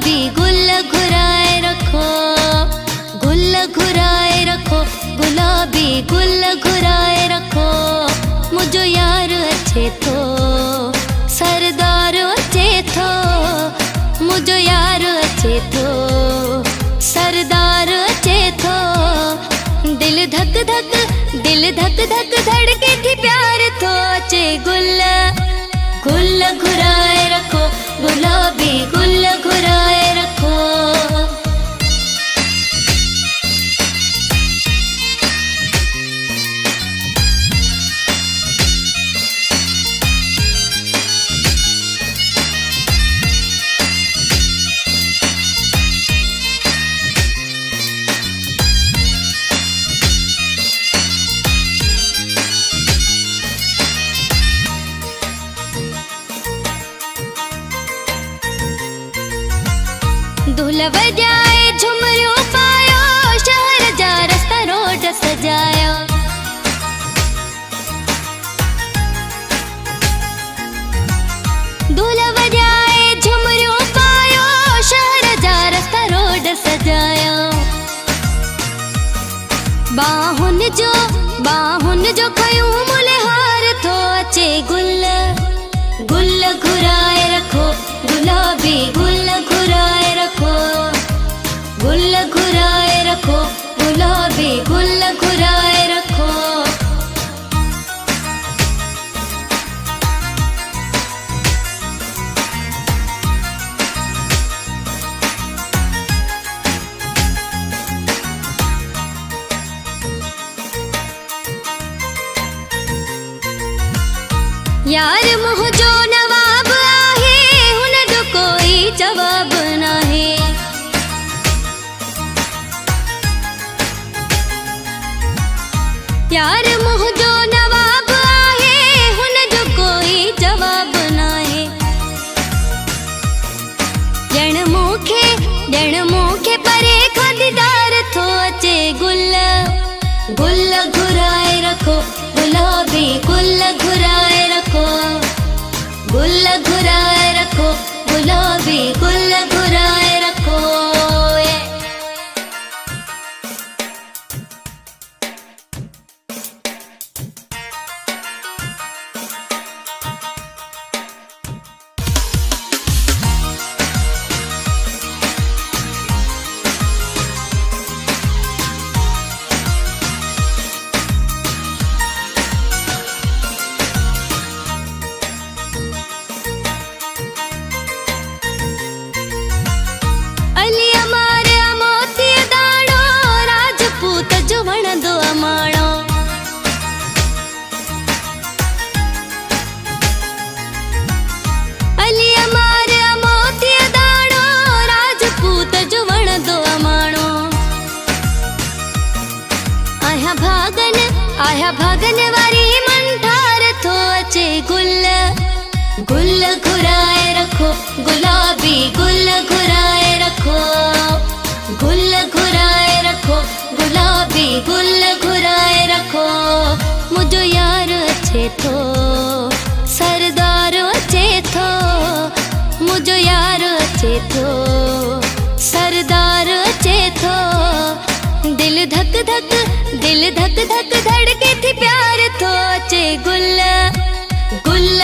गुलाबी गुल घुराए रखो, गुल घुराए रखो, गुलाबी गुल घुराए रखो। मुझो यार अच्छे थो, सरदार अच्छे थो, मुझो यार अच्छे थो, सरदार अच्छे थो। दिल धक धक, दिल धक धक धड़के थी प्यार थो अचे गुल, गुल घुराए रखो, गुलाबी गुल घुराए रखो। दुल बजाए झुमरियों पायो, शहर जा रास्ता रोड सजाया। दुल बजाए झुमरियों पायो, शहर जा रास्ता रोड सजाया। बाहुन जो खयूं मुले हार थो अचे गुल, गुल घुराए रखो, गुलाबी गुल घुराए रखो, गुल घुराए रखो, गुलाबी गुल घुराए रखो। यार मुँह जो नवाब आहे, हुन जो कोई जवाब नाहे। यार मुँह जो नवाब आहे, हुन जो कोई जवाब नाहे। ॼण मूंखे परे खां दीदार थो अचे गुल, गुल घुराए रखो, गुलाबी गुल घुराए रखो, गुल घुराए रखो, गुलाबी गुल घुराए रखो। आया भागन वारी मंठार थो अचे गुल, गुल घुराए रखो, गुलाबी गुल घुराए रखो, गुल घुराए रखो, गुलाबी गुल घुराए रखो। मुझो यार अच्छे थो, सरदार अच्छे थो, मुझो यार अच्छे थो, सरदार अच्छे थो। दिल धक धक, दिल धक धक धड़के थी प्यार थो अचे गुल, गुल